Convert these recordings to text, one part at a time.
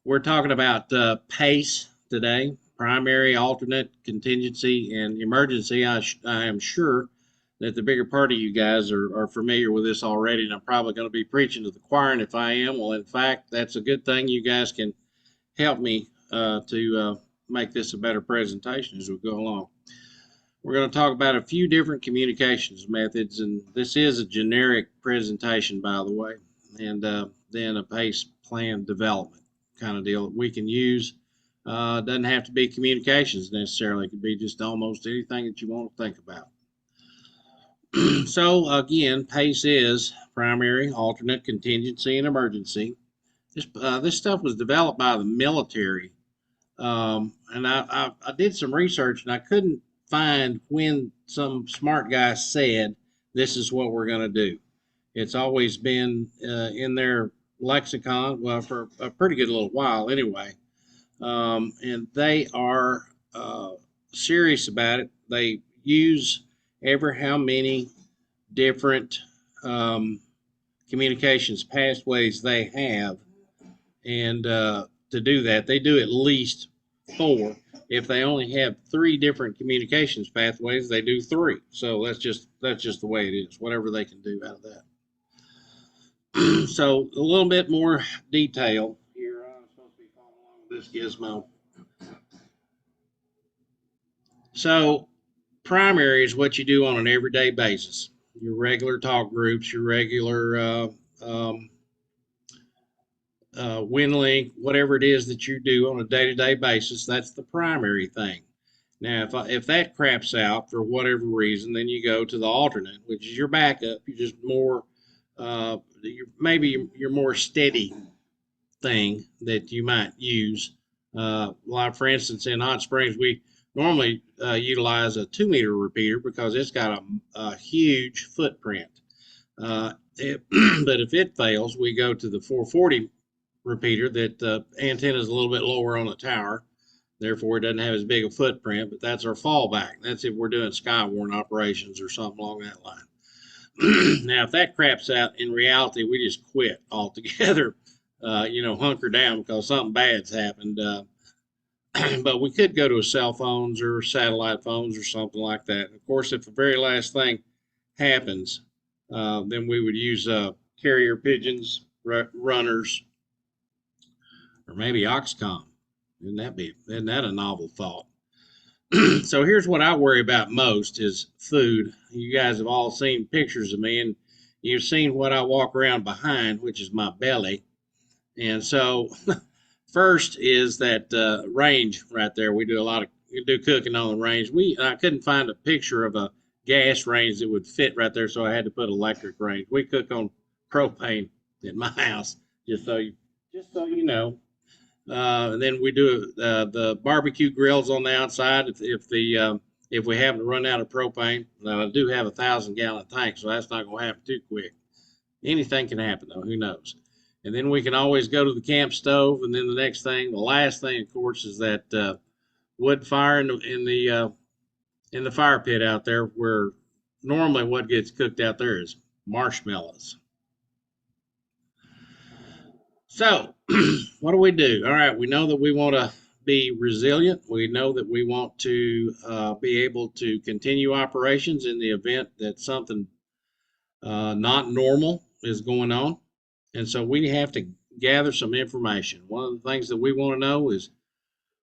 We're talking about PACE today, primary, alternate, contingency, and emergency. I am sure that the bigger part of you guys are familiar with this already, and I'm probably going to be preaching to the choir. And if I am, well, in fact, that's a good thing. You guys can help me to make this a better presentation as we go along. We're going to talk about a few different communications methods, and this is a generic presentation, by the way, and then a PACE plan development kind of deal that we can use. Doesn't have to be communications necessarily. It could be just almost anything that you want to think about. So again, PACE is primary, alternate, contingency, and emergency. This stuff was developed by the military, and I did some research, and I couldn't find when some smart guy said this is what we're going to do. It's always been in their lexicon, well, for a pretty good little while anyway. And they are serious about it. They use ever how many different communications pathways they have, and to do that, they do at least 4. If they only have 3 different communications pathways, they do 3. So that's just the way it is. Whatever they can do out of that. So a little bit more detail here. I'm supposed to be following along with this gizmo. So primary is what you do on an everyday basis. Your regular talk groups, your regular WinLink, whatever it is that you do on a day-to-day basis, that's the primary thing. Now, if that craps out for whatever reason, then you go to the alternate, which is your backup. You're just more, maybe your more steady thing that you might use. Like for instance, in Hot Springs, we normally utilize a 2-meter repeater because it's got a huge footprint. But if it fails, we go to the 440 repeater that the antenna is a little bit lower on the tower, therefore it doesn't have as big a footprint, but that's our fallback. That's if we're doing skywarn operations or something along that line. Now, if that craps out, in reality, we just quit altogether, hunker down because something bad's happened. But we could go to a cell phones or satellite phones or something like that. Of course, if the very last thing happens, then we would use carrier pigeons, runners, or maybe Oxcom. Isn't that a novel thought? So here's what I worry about most is food. You guys have all seen pictures of me, and you've seen what I walk around behind, which is my belly. And so first is that range right there. We do cooking on the range. I couldn't find a picture of a gas range that would fit right there, so I had to put electric range. We cook on propane in my house, just so you know. And then we do the barbecue grills on the outside if we happen to run out of propane. Now, I do have a 1,000-gallon tank, so that's not going to happen too quick. Anything can happen, though. Who knows? And then we can always go to the camp stove. And then the last thing, of course, is that wood fire in the fire pit out there, where normally what gets cooked out there is marshmallows. So, what do we do? All right, we know that we want to be resilient. We know that we want to be able to continue operations in the event that something not normal is going on. And so we have to gather some information. One of the things that we want to know is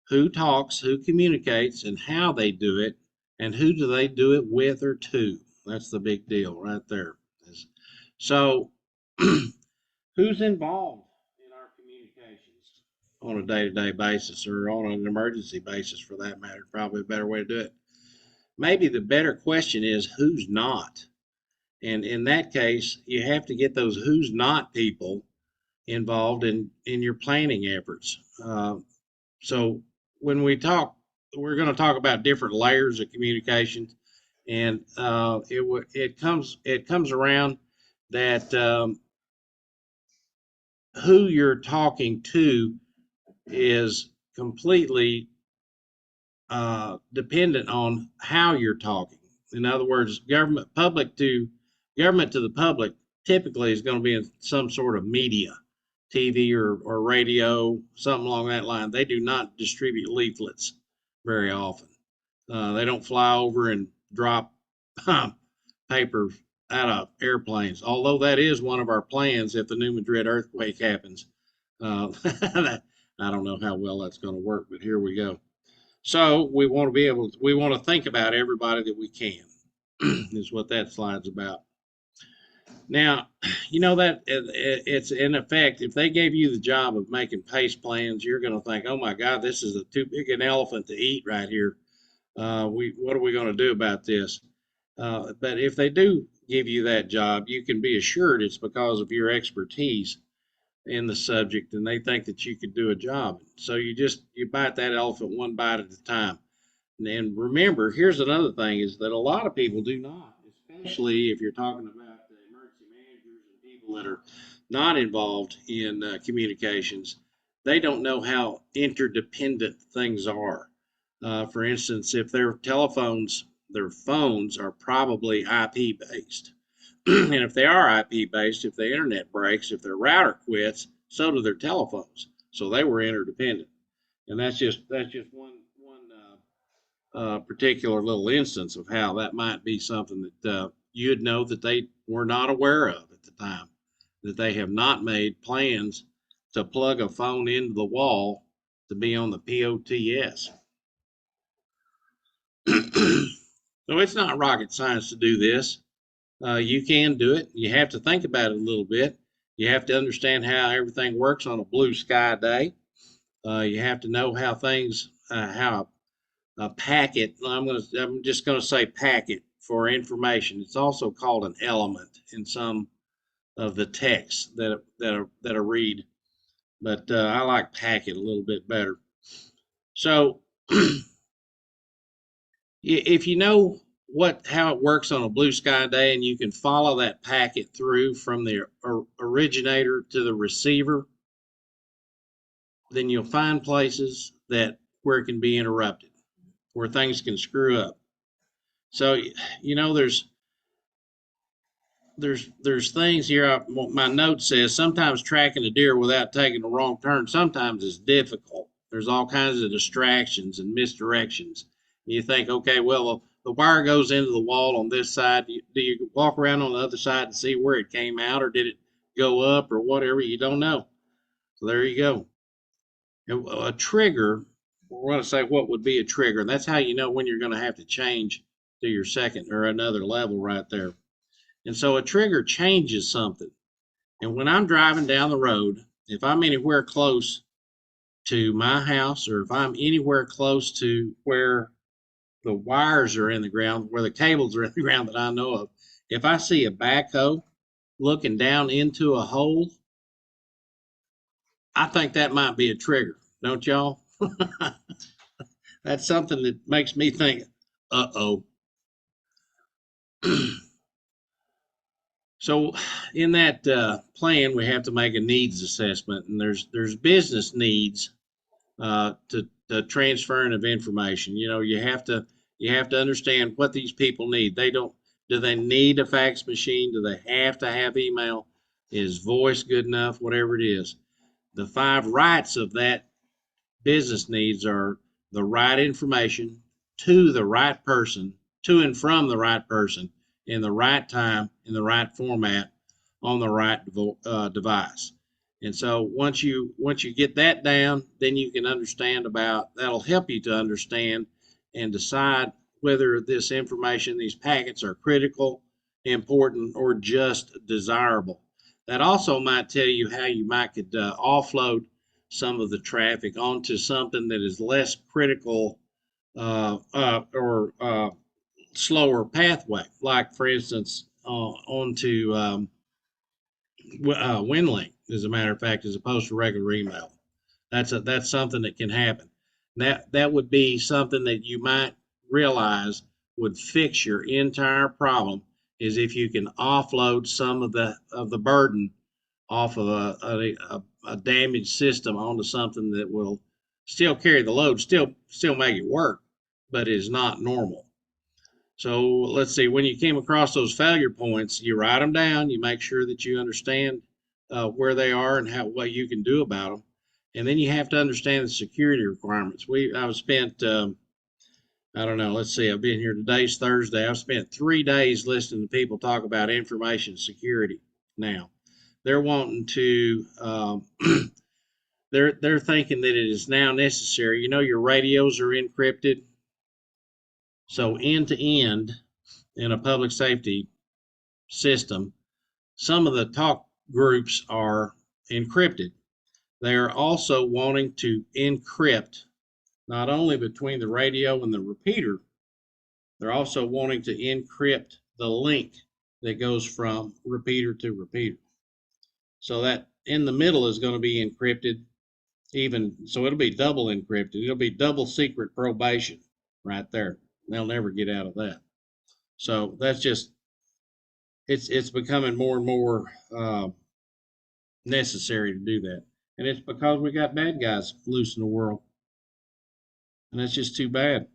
who talks, who communicates, and how they do it, and who do they do it with or to. That's the big deal right there. So, who's involved in our communications on a day-to-day basis, or on an emergency basis for that matter? Probably a better way to do it. Maybe the better question is who's not. And in that case, you have to get those who's not people involved in your planning efforts. So when we talk, we're going to talk about different layers of communication, and it comes around that who you're talking to is completely dependent on how you're talking. In other words, government to the public typically is going to be in some sort of media TV or radio, something along that line. They do not distribute leaflets very often. They don't fly over and drop paper out of airplanes, although that is one of our plans if the New Madrid earthquake happens. I don't know how well that's going to work, but here we go. So we want to be able to, we want to think about everybody that we can, is what that slide's about. Now, you know that it's in effect, if they gave you the job of making PACE plans, you're going to think, oh my God, this is too big an elephant to eat right here. What are we going to do about this? But if they do give you that job, you can be assured it's because of your expertise in the subject, and they think that you could do a job. So you bite that elephant one bite at a time. And remember, here's another thing: is that a lot of people do not, especially if you're talking about the emergency managers and people that are not involved in communications. They don't know how interdependent things are. For instance, if their phones are probably IP based. And if they are IP based, if the internet breaks, if their router quits, so do their telephones. So they were interdependent. And that's just one particular little instance of how that might be something that you'd know that they were not aware of at the time, that they have not made plans to plug a phone into the wall to be on the POTS. So it's not rocket science to do this. You can do it. You have to think about it a little bit. You have to understand how everything works on a blue sky day. You have to know how how a packet, I'm just going to say packet for information. It's also called an element in some of the texts that I read, but I like packet a little bit better. So if you know how it works on a blue sky day, and you can follow that packet through from the originator to the receiver, then you'll find places where it can be interrupted, where things can screw up. So you know there's things here. My note says sometimes tracking a deer without taking a wrong turn sometimes is difficult. There's all kinds of distractions and misdirections. You think, okay, well, the wire goes into the wall on this side. Do you walk around on the other side and see where it came out, or did it go up, or whatever? You don't know. So there you go. A trigger, we're going to say what would be a trigger. That's how you know when you're going to have to change to your second or another level right there. And so a trigger changes something. And when I'm driving down the road, if I'm anywhere close to my house, or if I'm anywhere close to where the wires are in the ground, where the cables are in the ground that I know of, if I see a backhoe looking down into a hole, I think that might be a trigger, don't y'all? That's something that makes me think, uh-oh. So in that plan, we have to make a needs assessment, and there's business needs to the transferring of information. You know, you have to understand what these people need. Do they need a fax machine? Do they have to have email? Is voice good enough? Whatever it is. The 5 rights of that business needs are the right information to the right person, to and from the right person, in the right time, in the right format, on the right device. And so once you get that down, then you can understand that'll help you to understand and decide whether this information, these packets, are critical, important, or just desirable. That also might tell you how you might could offload some of the traffic onto something that is less critical or slower pathway, like for instance onto WinLink, as a matter of fact, as opposed to regular email. That's something that can happen. That would be something that you might realize would fix your entire problem, is if you can offload some of the burden off of a damaged system onto something that will still carry the load, still make it work, but is not normal. So let's see, when you came across those failure points, you write them down, you make sure that you understand where they are and what you can do about them. And then you have to understand the security requirements. I've spent I don't know. Let's see. I've been here. Today's Thursday. I've spent 3 days listening to people talk about information security. Now, they're wanting to. They're thinking that it is now necessary. You know, your radios are encrypted, so end to end in a public safety system, some of the talk groups are encrypted. They are also wanting to encrypt not only between the radio and the repeater, they're also wanting to encrypt the link that goes from repeater to repeater. So that in the middle is going to be encrypted, even so it'll be double encrypted. It'll be double secret probation right there. They'll never get out of that. So that's just it's becoming more and more necessary to do that, and it's because we got bad guys loose in the world, and that's just too bad.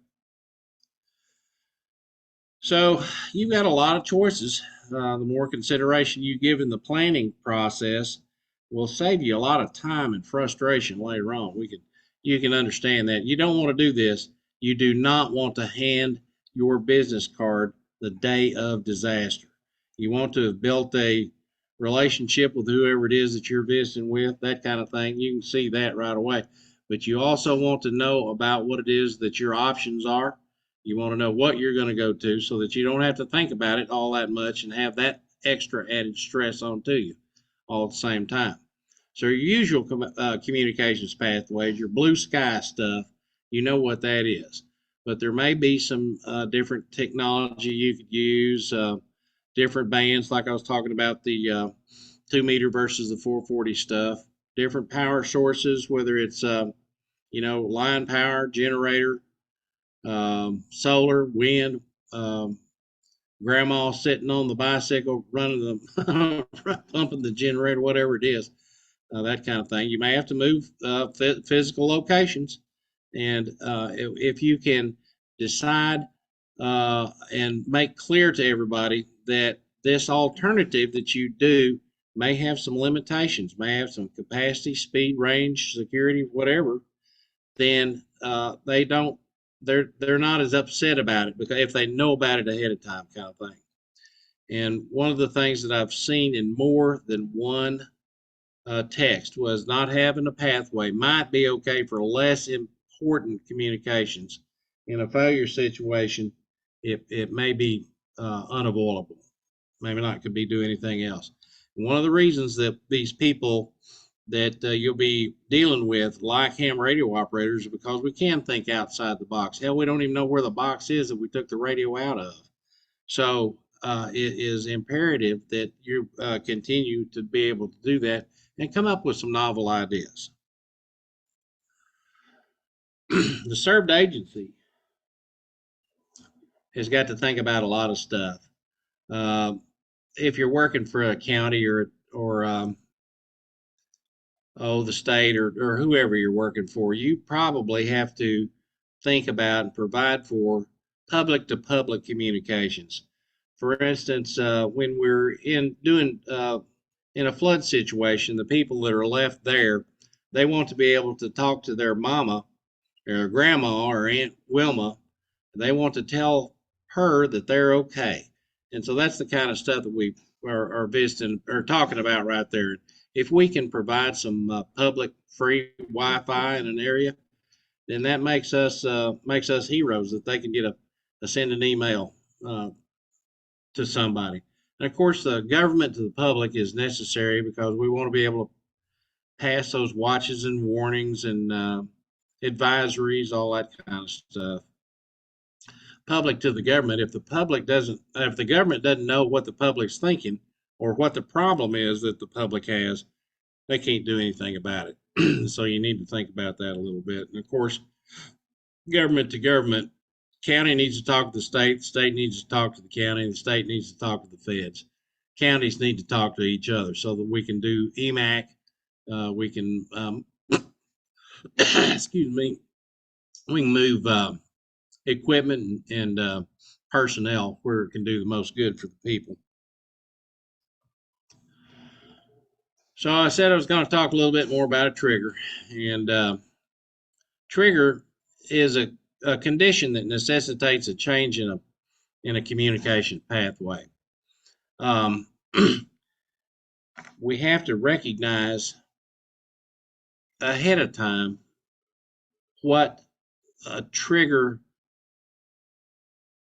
So you've got a lot of choices. The more consideration you give in the planning process will save you a lot of time and frustration later on. You can understand that. You don't want to do this. You do not want to hand your business card the day of disaster. You want to have built a relationship with whoever it is that you're visiting with, that kind of thing. You can see that right away. But you also want to know about what it is that your options are. You want to know what you're going to go to so that you don't have to think about it all that much and have that extra added stress onto you all at the same time. So your usual communications pathways, your blue sky stuff, you know what that is. But there may be some different technology you could use, different bands, like I was talking about the 2 meter versus the 440 stuff, different power sources, whether it's line power, generator, solar, wind, grandma sitting on the bicycle running the pumping the generator, whatever it is, that kind of thing. You may have to move physical locations, and if you can decide and make clear to everybody that this alternative that you do may have some limitations, may have some capacity, speed, range, security, whatever, then they're not as upset about it because if they know about it ahead of time, kind of thing. And one of the things that I've seen in more than one text was not having a pathway might be okay for less important communications. In a failure situation, it may be unavoidable. Maybe not could be do anything else. And one of the reasons that these people that you'll be dealing with, like ham radio operators, because we can think outside the box. Hell, we don't even know where the box is that we took the radio out of. So it is imperative that you continue to be able to do that and come up with some novel ideas. The served agency has got to think about a lot of stuff. Uh, if you're working for a county or the state or whoever you're working for, you probably have to think about and provide for public to public communications. For instance, when we're in a flood situation, the people that are left there, they want to be able to talk to their mama or grandma or Aunt Wilma. They want to tell her that they're okay. And so that's the kind of stuff that we are visiting or talking about right there. If we can provide some public free Wi-Fi in an area, then that makes us heroes that they can get a send an email to somebody. And of course, the government to the public is necessary because we want to be able to pass those watches and warnings and advisories, all that kind of stuff. Public to the government. If the government doesn't know what the public's thinking or what the problem is that the public has, they can't do anything about it. So you need to think about that a little bit. And of course, government to government, county needs to talk to the state needs to talk to the county, and the state needs to talk to the feds. Counties need to talk to each other so that we can do EMAC. We can, excuse me, we can move equipment and personnel where it can do the most good for the people. So I said I was going to talk a little bit more about a trigger, and trigger is a condition that necessitates a change in a communication pathway. Um, we have to recognize ahead of time what a trigger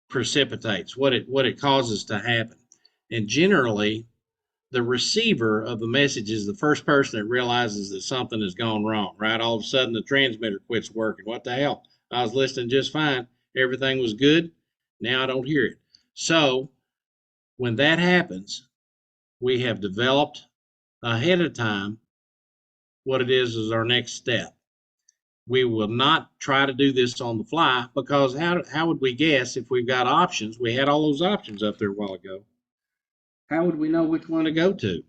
precipitates, what it causes to happen, and generally the receiver of the message is the first person that realizes that something has gone wrong, right? All of a sudden, the transmitter quits working. What the hell? I was listening just fine. Everything was good. Now I don't hear it. So, when that happens, we have developed ahead of time what it is our next step. We will not try to do this on the fly because how would we guess if we've got options? We had all those options up there a while ago. How would we know which one to go to?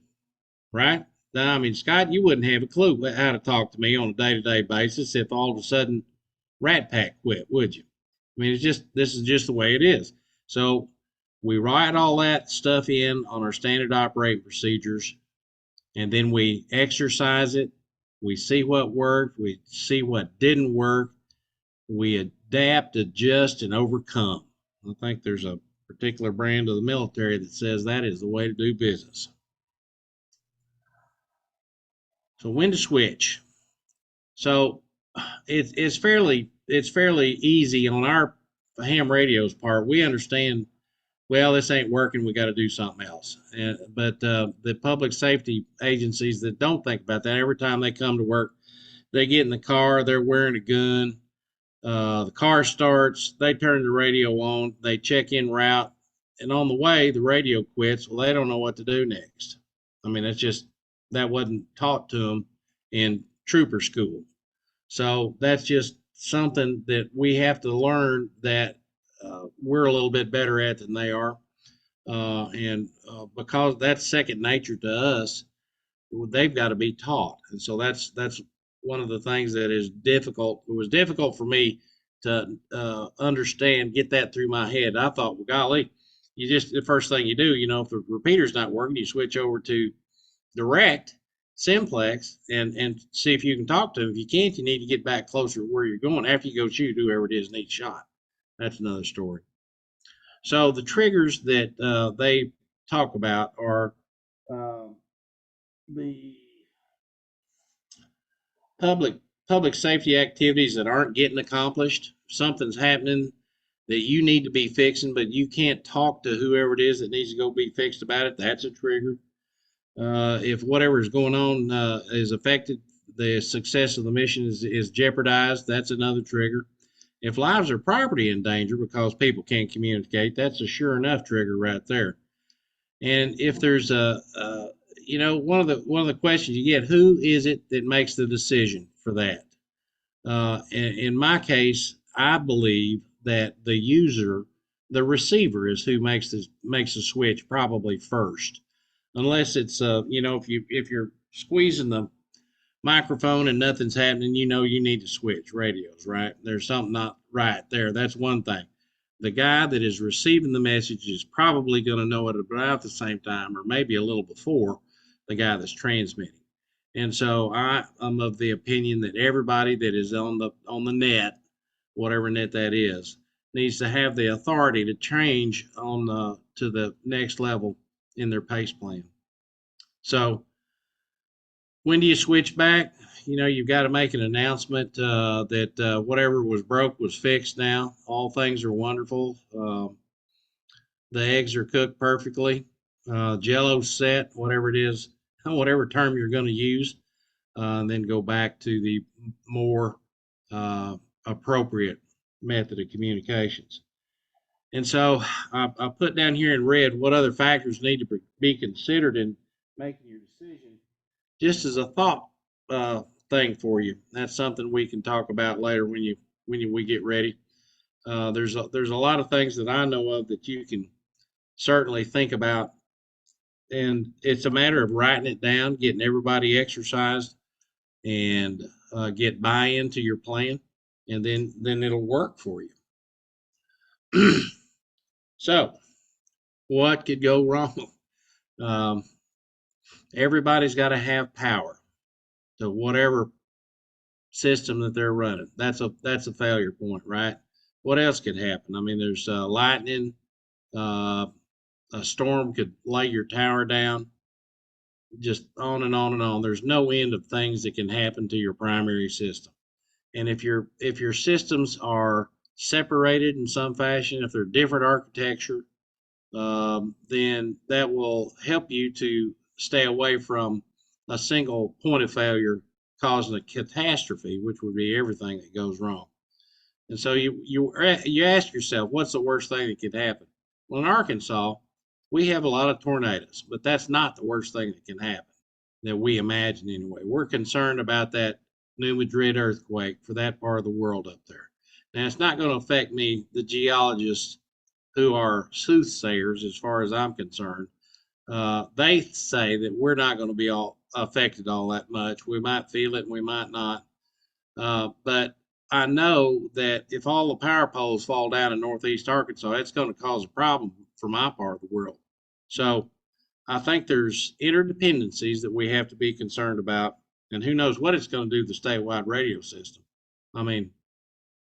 Right? Now, I mean, Scott, you wouldn't have a clue how to talk to me on a day-to-day basis if all of a sudden RATPAC quit, would you? I mean, this is just the way it is. So we write all that stuff in on our standard operating procedures, and then we exercise it. We see what worked. We see what didn't work. We adapt, adjust, and overcome. I think there's a particular brand of the military that says that is the way to do business. So when to switch? So it's fairly easy on our ham radios part. We understand. Well, this ain't working. We got to do something else. But the public safety agencies that don't think about that, every time they come to work, they get in the car. They're wearing a gun. The car starts. They turn the radio on. They check in route, and on the way, the radio quits. Well, they don't know what to do next. I mean, it's just that wasn't taught to them in trooper school. So that's just something that we have to learn that we're a little bit better at than they are. And because that's second nature to us, they've got to be taught. And so that's one of the things that is difficult. It was difficult for me to understand, get that through my head. I thought, well, golly, the first thing you do, if the repeater's not working, you switch over to direct simplex and see if you can talk to them. If you can't, you need to get back closer to where you're going after you go shoot whoever it is in each shot. That's another story. So the triggers that they talk about are uh, the public public safety activities that aren't getting accomplished. Something's happening that you need to be fixing, but you can't talk to whoever it is that needs to go be fixed about it. That's a trigger. If whatever is going on is affected, the success of the mission is jeopardized. That's another trigger. If lives or property in danger because people can't communicate, that's a sure enough trigger right there. And if there's one of the questions you get, who is it that makes the decision for that? In my case, I believe that the user, the receiver, is who makes the switch probably first, unless it's if you're squeezing the microphone and nothing's happening, you need to switch radios, right? There's something not right there. That's one thing. The guy that is receiving the message is probably going to know it about the same time or maybe a little before the guy that's transmitting. And so I am of the opinion that everybody that is on the net, whatever net that is, needs to have the authority to change to the next level in their pace plan. So when do you switch back? You've got to make an announcement that whatever was broke was fixed now. All things are wonderful. The eggs are cooked perfectly. Jello's set, whatever it is, whatever term you're going to use, and then go back to the more appropriate method of communications. And so I put down here in red what other factors need to be considered in making your decision, just as a thought thing for you. That's something we can talk about later we get ready. There's a lot of things that I know of that you can certainly think about, and it's a matter of writing it down, getting everybody exercised, and get buy-in to your plan, and then it'll work for you. So, what could go wrong? Um, Everybody's got to have power to whatever system that they're running. That's a failure point, right? What else could happen? I mean, there's lightning. Uh, a storm could lay your tower down. Just on and on and on. There's no end of things that can happen to your primary system. And if your systems are separated in some fashion, if they're different architecture, then that will help you to stay away from a single point of failure causing a catastrophe, which would be everything that goes wrong. And so you ask yourself, what's the worst thing that could happen? Well, in Arkansas, we have a lot of tornadoes, but that's not the worst thing that can happen that we imagine anyway. We're concerned about that New Madrid earthquake for that part of the world up there. Now, it's not going to affect me, the geologists who are soothsayers, as far as I'm concerned. They say that we're not going to be all affected all that much. We might feel it and we might not. But I know that if all the power poles fall down in northeast Arkansas, it's going to cause a problem for my part of the world. So I think there's interdependencies that we have to be concerned about, and who knows what it's going to do to the statewide radio system. I mean,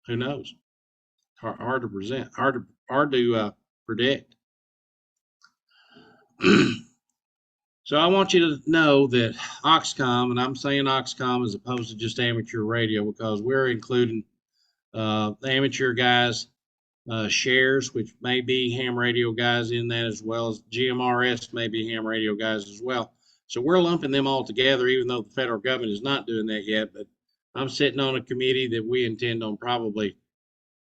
who knows? Hard to present, hard to predict. So I want you to know that Oxcom, and I'm saying Oxcom as opposed to just amateur radio because we're including the amateur guys, shares, which may be ham radio guys in that, as well as GMRS may be ham radio guys as well. So we're lumping them all together, even though the federal government is not doing that yet. But I'm sitting on a committee that we intend on probably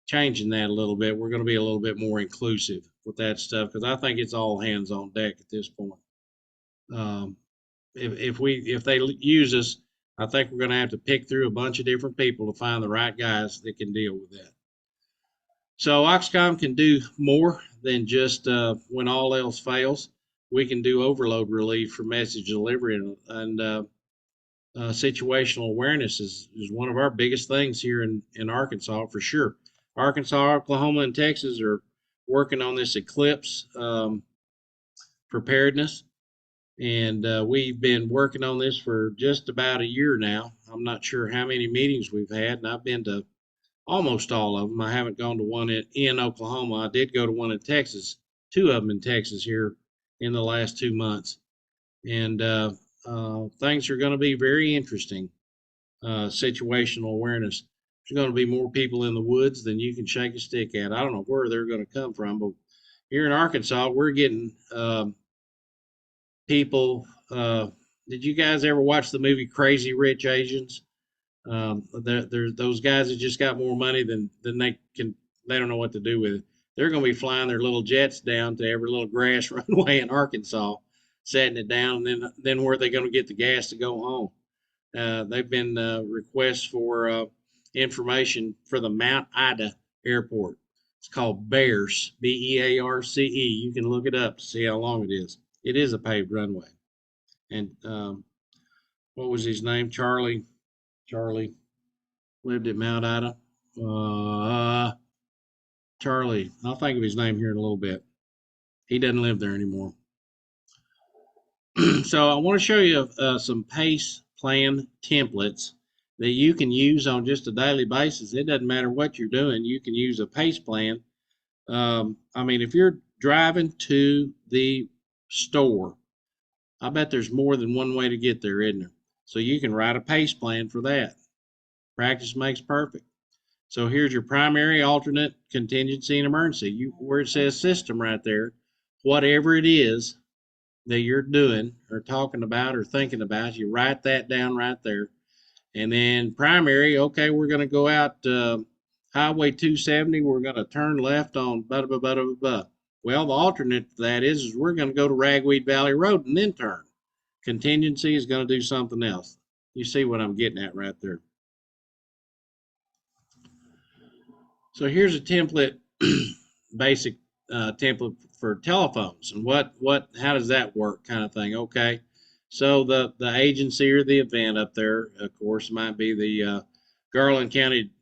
changing that a little bit. We're going to be a little bit more inclusive with that stuff because I think it's all hands on deck at this point. Um, if they use us, I think we're going to have to pick through a bunch of different people to find the right guys that can deal with that. So Oxcom can do more than just when all else fails. We can do overload relief for message delivery, and situational awareness is one of our biggest things here in Arkansas for sure. Arkansas, Oklahoma, and Texas are working on this eclipse preparedness. And we've been working on this for just about a year now. I'm not sure how many meetings we've had, and I've been to almost all of them. I haven't gone to one in Oklahoma. I did go to one in Texas, two of them in Texas here in the last 2 months. And things are going to be very interesting. Situational awareness. There's going to be more people in the woods than you can shake a stick at. I don't know where they're going to come from, but here in Arkansas, we're getting people. Did you guys ever watch the movie Crazy Rich Asians? There's those guys that just got more money than they can. They don't know what to do with it. They're going to be flying their little jets down to every little grass runway in Arkansas, setting it down, and then where are they going to get the gas to go home? They've been requests for information for the Mount Ida Airport. It's called Bearce, Bearce. You can look it up to see how long it is. It is a paved runway. And what was his name? Charlie lived at Mount Ida. Charlie, I'll think of his name here in a little bit. He doesn't live there anymore. So I want to show you some PACE plan templates that you can use on just a daily basis. It doesn't matter what you're doing. You can use a PACE plan. I mean, if you're driving to the store, I bet there's more than one way to get there, isn't there? So you can write a PACE plan for that. Practice makes perfect. So here's your primary, alternate, contingency, and emergency. Where it says system right there, whatever it is that you're doing or talking about or thinking about, you write that down right there. And then primary, okay, we're going to go out Highway 270. We're going to turn left on blah, blah, blah, blah, blah. Well, the alternate to that is we're going to go to Ragweed Valley Road and then turn. Contingency is going to do something else. You see what I'm getting at right there. So here's a template, basic template for telephones, and how does that work, kind of thing. Okay, so the agency or the event up there, of course, might be the Garland County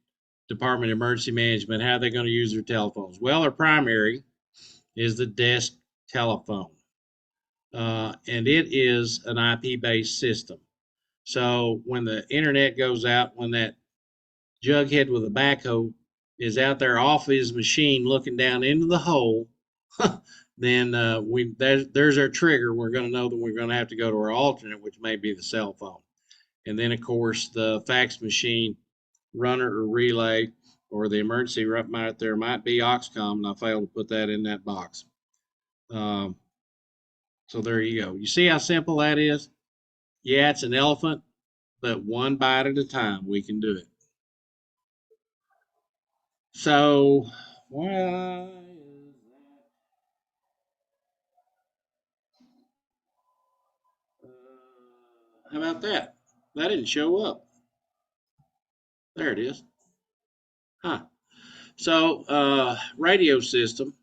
Department of Emergency Management. How are they going to use their telephones? Well, their primary is the desk telephone. and it is an IP-based system. So when the internet goes out, when that jughead with a backhoe is out there off his machine looking down into the hole, then there's our trigger. We're going to know that we're going to have to go to our alternate, which may be the cell phone. And then, of course, the fax machine runner or relay or the emergency right there might be Oxcom, and I failed to put that in that box. So there you go. You see how simple that is? Yeah, it's an elephant, but one bite at a time, we can do it. So, why is that? How about that? That didn't show up. There it is. Huh. So, radio system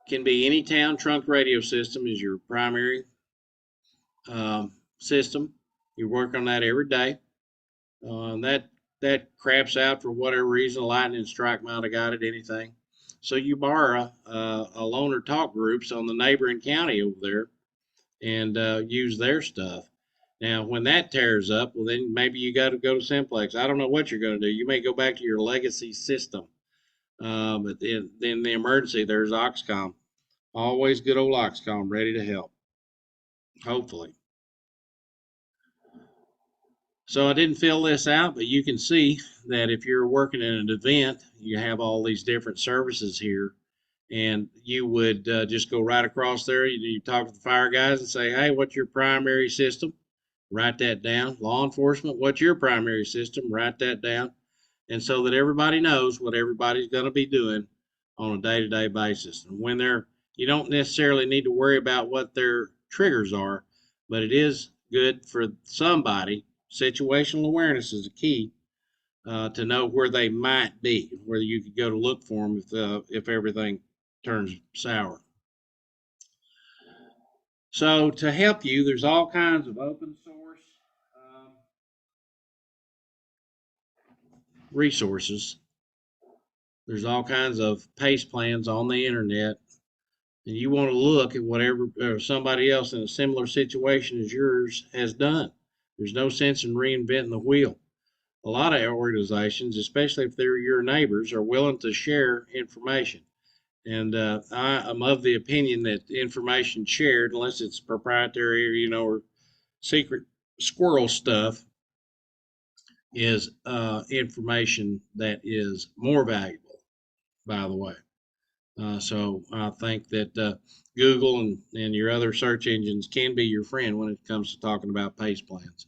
can be any town trunk radio system is your primary system. You work on that every day. That craps out for whatever reason. A lightning strike might have got it. Anything. So you borrow a loaner talk groups on the neighboring county over there and use their stuff. Now, when that tears up, well, then maybe you got to go to Simplex. I don't know what you're going to do. You may go back to your legacy system. But then the emergency, there's Oxcom. Always good old Oxcom, ready to help, hopefully. So I didn't fill this out, but you can see that if you're working in an event, you have all these different services here. And you would just go right across there. You talk to the fire guys and say, hey, what's your primary system? Write that down. Law enforcement, what's your primary system? Write that down. And so that everybody knows what everybody's going to be doing on a day-to-day basis. And when you don't necessarily need to worry about what their triggers are, but it is good for somebody. Situational awareness is a key to know where they might be, where you could go to look for them if everything turns sour. So to help you, there's all kinds of open source resources. There's all kinds of PACE plans on the internet, and you want to look at whatever somebody else in a similar situation as yours has done. There's no sense in reinventing the wheel. A lot of organizations, especially if they're your neighbors, are willing to share information. And I am of the opinion that information shared, unless it's proprietary, or secret squirrel stuff, is information that is more valuable, by the way. So I think that Google and your other search engines can be your friend when it comes to talking about PACE plans.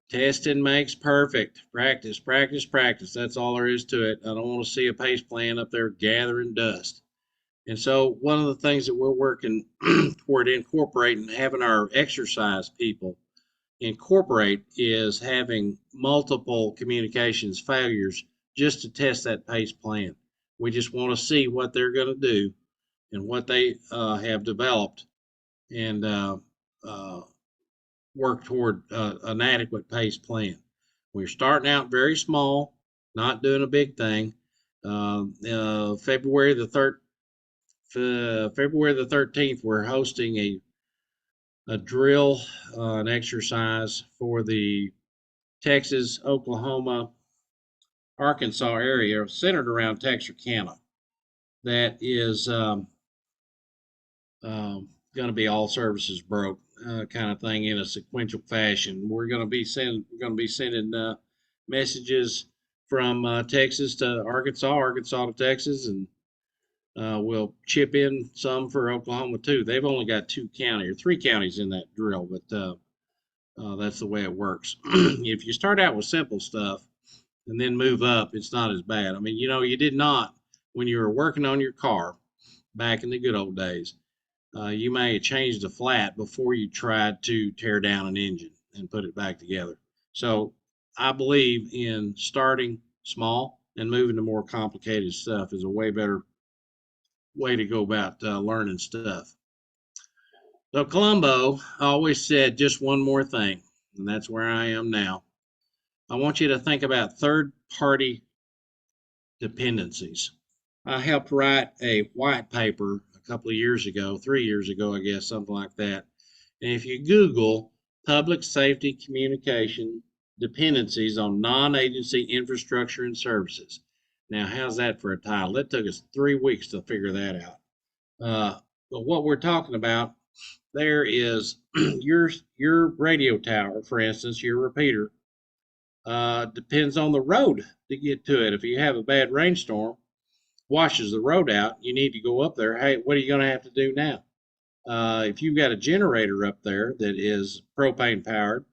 Testing makes perfect. Practice, practice, practice. That's all there is to it. I don't want to see a PACE plan up there gathering dust. And so one of the things that we're working toward incorporating, having our exercise people incorporate, is having multiple communications failures just to test that PACE plan. We just want to see what they're going to do and what they have developed and work toward an adequate PACE plan. We're starting out very small, not doing a big thing. February the 13th, we're hosting a drill, an exercise for the Texas, Oklahoma, Arkansas area centered around Texarkana. That is going to be all services broke kind of thing in a sequential fashion. We're going to be sending messages from Texas to Arkansas, Arkansas to Texas, and we'll chip in some for Oklahoma too. They've only got 3 counties in that drill, but that's the way it works. If you start out with simple stuff and then move up, it's not as bad. I mean, you did not, when you were working on your car back in the good old days, you may have changed a flat before you tried to tear down an engine and put it back together. So I believe in starting small and moving to more complicated stuff is a way better way to go about learning stuff. So Columbo always said just one more thing, and that's where I am now. I want you to think about third-party dependencies. I helped write a white paper a couple of years ago, 3 years ago, I guess, something like that. And if you Google public safety communication dependencies on non-agency infrastructure and services. Now, how's that for a title? It took us 3 weeks to figure that out. But what we're talking about there is your radio tower, for instance, your repeater, depends on the road to get to it. If you have a bad rainstorm, washes the road out, you need to go up there. Hey, what are you going to have to do now? If you've got a generator up there that is propane powered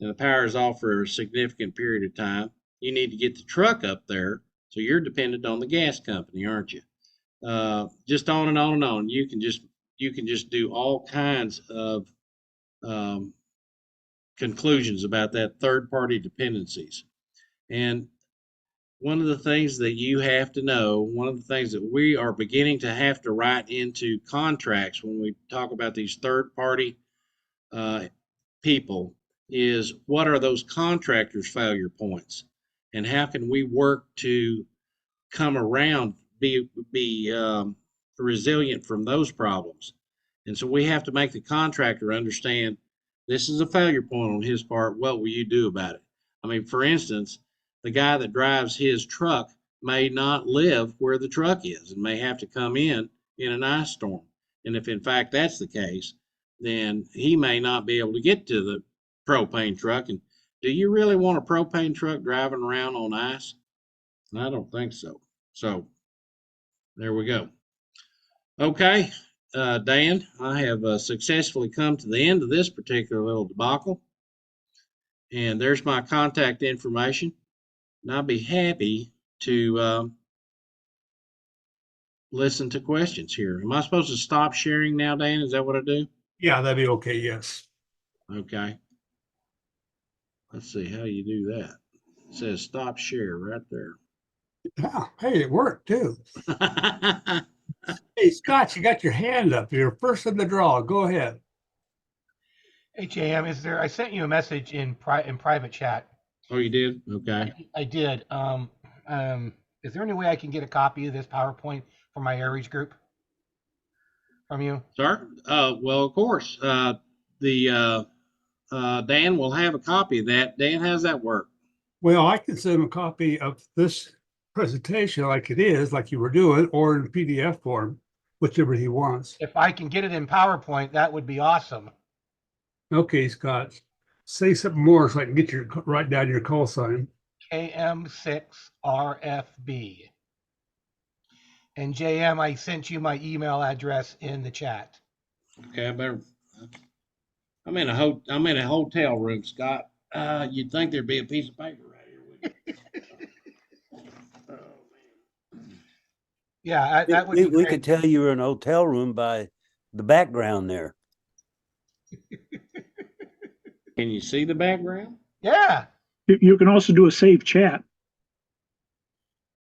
and the power is off for a significant period of time, you need to get the truck up there. So you're dependent on the gas company, aren't you? Just on and on and on. You can just do all kinds of conclusions about that third party dependencies. And one of the things that you have to know, one of the things that we are beginning to have to write into contracts when we talk about these third party people is what are those contractors' failure points, and how can we work to come around, be resilient from those problems. And so we have to make the contractor understand this is a failure point on his part. What will you do about it? I mean, for instance, the guy that drives his truck may not live where the truck is and may have to come in an ice storm. And if in fact that's the case, then he may not be able to get to the propane truck. And do you really want a propane truck driving around on ice? I don't think so. So there we go. Okay, Dan, I have successfully come to the end of this particular little debacle. And there's my contact information. And I'll be happy to listen to questions here. Am I supposed to stop sharing now, Dan? Is that what I do? Yeah, that'd be okay, yes. Okay. Let's see how you do that. It says stop share right there. Oh, hey, it worked too. Hey, Scott, you got your hand up. You're first in the draw. Go ahead. Hey, JM, I sent you a message in private chat. Oh, you did? Okay. I did. Is there any way I can get a copy of this PowerPoint for my Aries group from you? Sir? Well, of course. Dan will have a copy of that. Dan, how's that work? Well, I can send him a copy of this presentation like it is, like you were doing, or in PDF form, whichever he wants. If I can get it in PowerPoint, that would be awesome. Okay, Scott. Say something more so I can write down your call sign. KM6RFB. And JM, I sent you my email address in the chat. Okay, I'm in a hotel room, Scott. You'd think there'd be a piece of paper right here with you. Oh, man. Yeah, that would be we could tell you were in a hotel room by the background there. Can you see the background? Yeah. You can also do a save chat.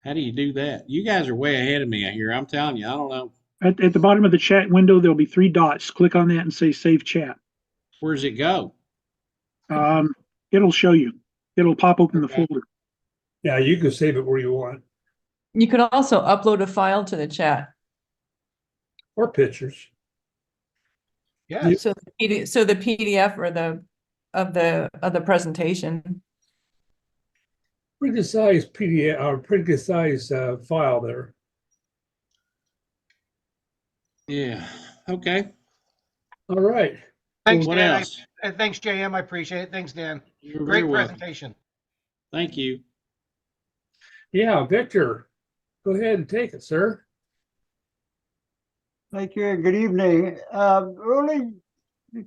How do you do that? You guys are way ahead of me here. I'm telling you, I don't know. At the bottom of the chat window, there'll be 3 dots. Click on that and say save chat. Where does it go? It'll show you. It'll pop open the Okay. folder. Yeah, you can save it where you want. You could also upload a file to the chat. Or pictures. Yeah. So the PDF or of the presentation. Pretty good size PDF or pretty good size file there. Yeah. Okay. All right. Thanks, What Dan. else? Thanks, JM. I appreciate it. Thanks, Dan. You're Great very welcome. presentation. Thank you. Yeah, Victor, go ahead and take it, sir. Thank you. Good evening. Early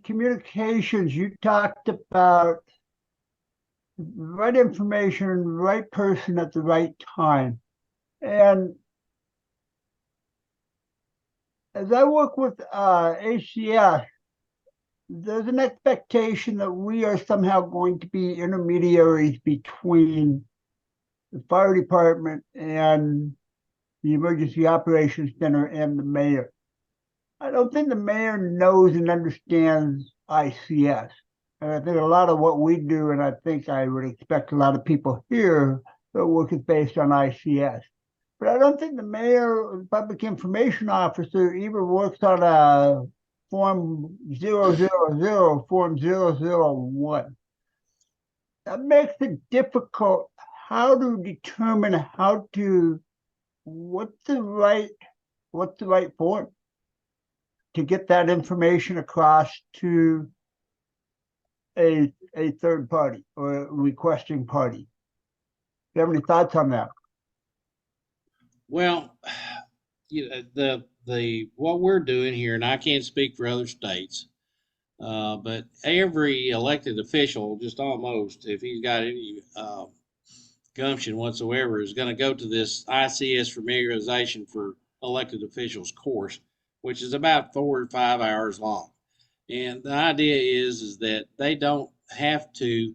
communications, you talked about the right information, right person at the right time. And as I work with ACS, there's an expectation that we are somehow going to be intermediaries between the fire department and the Emergency Operations Center and the mayor. I don't think the mayor knows and understands ICS. And I think a lot of what we do, and I think I would expect a lot of people here, their work is based on ICS. But I don't think the mayor or the public information officer even works on a form 000, form 001. That makes it difficult how to determine what's the right form to get that information across to a third party or a requesting party. Do you have any thoughts on that? Well, the what we're doing here, and I can't speak for other states, but every elected official, just almost, if he's got any gumption whatsoever, is going to go to this ICS familiarization for elected officials course, which is about 4 or 5 hours long. And the idea is that they don't have to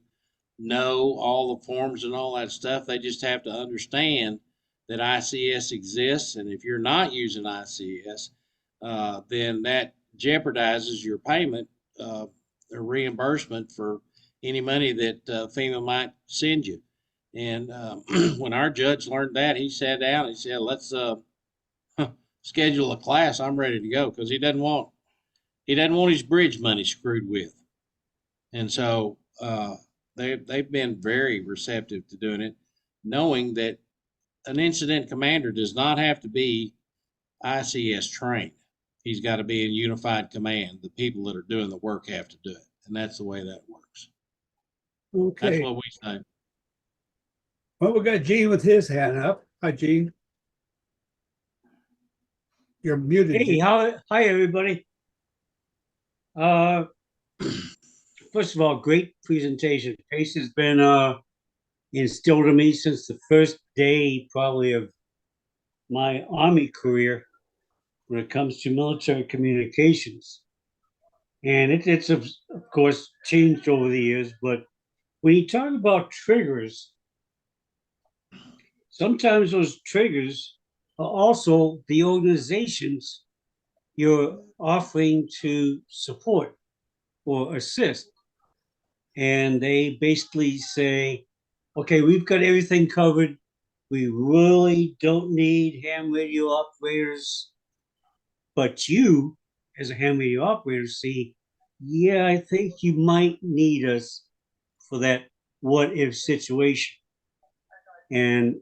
know all the forms and all that stuff. They just have to understand that ICS exists. And if you're not using ICS, then that jeopardizes your payment or reimbursement for any money that FEMA might send you. And when our judge learned that, he sat down and he said, let's schedule a class. I'm ready to go, because he doesn't want his bridge money screwed with. And so they've been very receptive to doing it, knowing that an incident commander does not have to be ICS trained. He's got to be in unified command. The people that are doing the work have to do it. And that's the way that works. That's Okay, what we say. well, we got Gene with his hand up. Hi, Gene. You're muted. Hey, Gene. hi everybody. First of all, great presentation. Pace has been instilled in me since the first day probably of my Army career when it comes to military communications. And it's of course changed over the years, but when you talk about triggers, sometimes those triggers are also the organizations you're offering to support or assist. And they basically say, okay, we've got everything covered. We really don't need ham radio operators. But you, as a ham radio operator, see, yeah, I think you might need us for that what if situation. And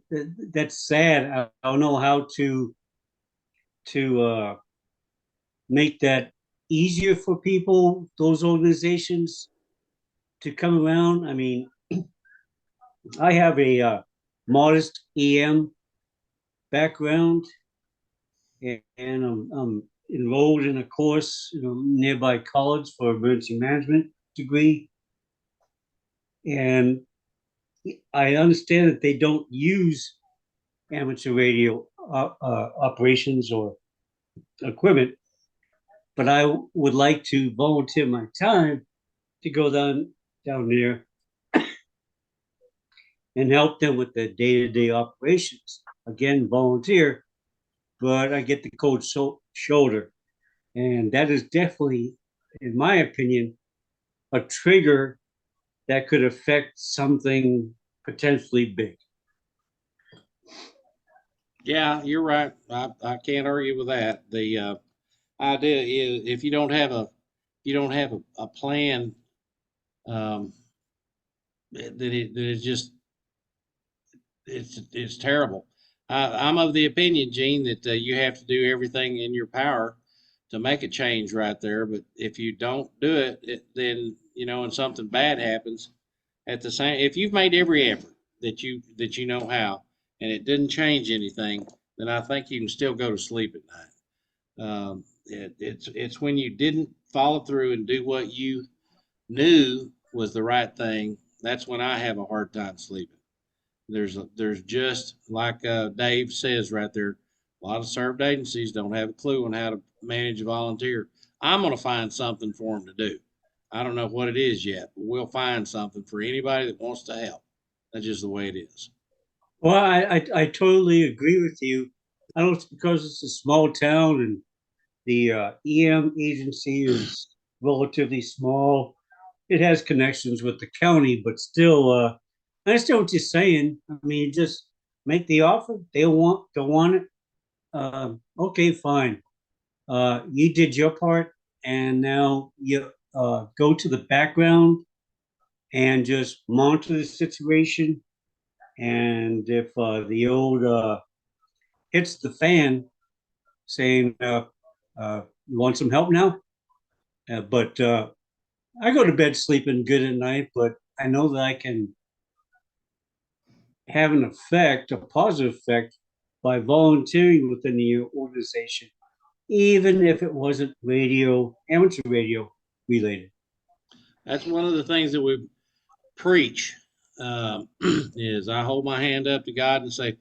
that's sad. I don't know how to make that easier for people, those organizations, to come around. I mean, I have a modest EM background, and I'm enrolled in a course, nearby college for emergency management degree. And I understand that they don't use amateur radio operations or equipment, but I would like to volunteer my time to go down there and help them with the day-to-day operations. Again, volunteer, but I get the cold shoulder. And that is definitely, in my opinion, a trigger that could affect something potentially big. Yeah, you're right. I can't argue with that. The idea is, if you don't have a plan, that it's just it's terrible. I'm of the opinion, Gene, that you have to do everything in your power to make a change right there. But if you don't do it, then and something bad happens, at the same, if you've made every effort that you know how, and it didn't change anything, then I think you can still go to sleep at night. It's when you didn't follow through and do what you knew was the right thing. That's when I have a hard time sleeping. There's just like Dave says right there, a lot of served agencies don't have a clue on how to manage a volunteer. I'm going to find something for them to do. I don't know what it is yet, but we'll find something for anybody that wants to help. That's just the way it is. Well, I totally agree with you. I don't, because it's a small town and the EM agency is relatively small. It has connections with the county, but still, I understand what you're saying. I mean, just make the offer. They don't want it. Okay, fine. You did your part, and now you go to the background and just monitor the situation. And if the old hits the fan, saying, "You want some help now?" But I go to bed sleeping good at night, but I know that I can have an effect, a positive effect, by volunteering within the organization, even if it wasn't amateur radio related. That's one of the things that we preach. Is I hold my hand up to God and say,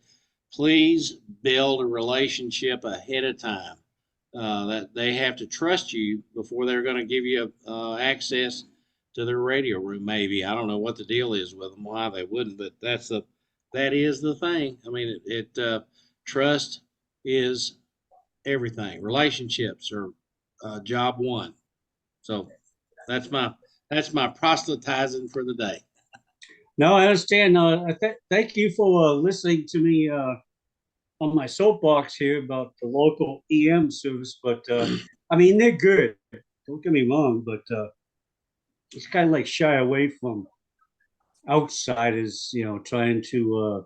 please build a relationship ahead of time. That they have to trust you before they're going to give you access to their radio room. Maybe I don't know what the deal is with them, why they wouldn't, but that is the thing. I mean, trust is everything. Relationships are job one. So that's my proselytizing for the day. No, I understand. Thank you for listening to me on my soapbox here about the local EM service. But I mean, they're good. Don't get me wrong, but it's kind of like shy away from outsiders, trying to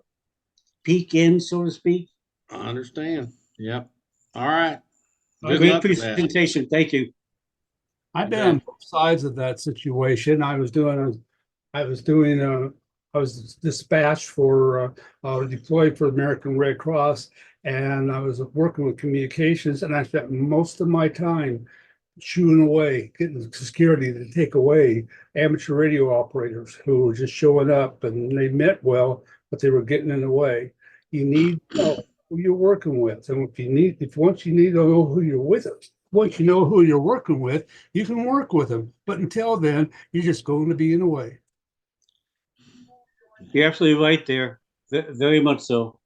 peek in, so to speak. I understand. Yep. All right. Good Great luck with that. presentation. Thank you. I've been on both sides of that situation. I was dispatched for, deployed for American Red Cross, and I was working with communications, and I spent most of my time chewing away, getting security to take away amateur radio operators who were just showing up, and they meant well, but they were getting in the way. You need to know who you're working with, and once you need to know who you're with, once you know who you're working with, you can work with them. But until then, you're just going to be in the way. You're absolutely right there. Very much so.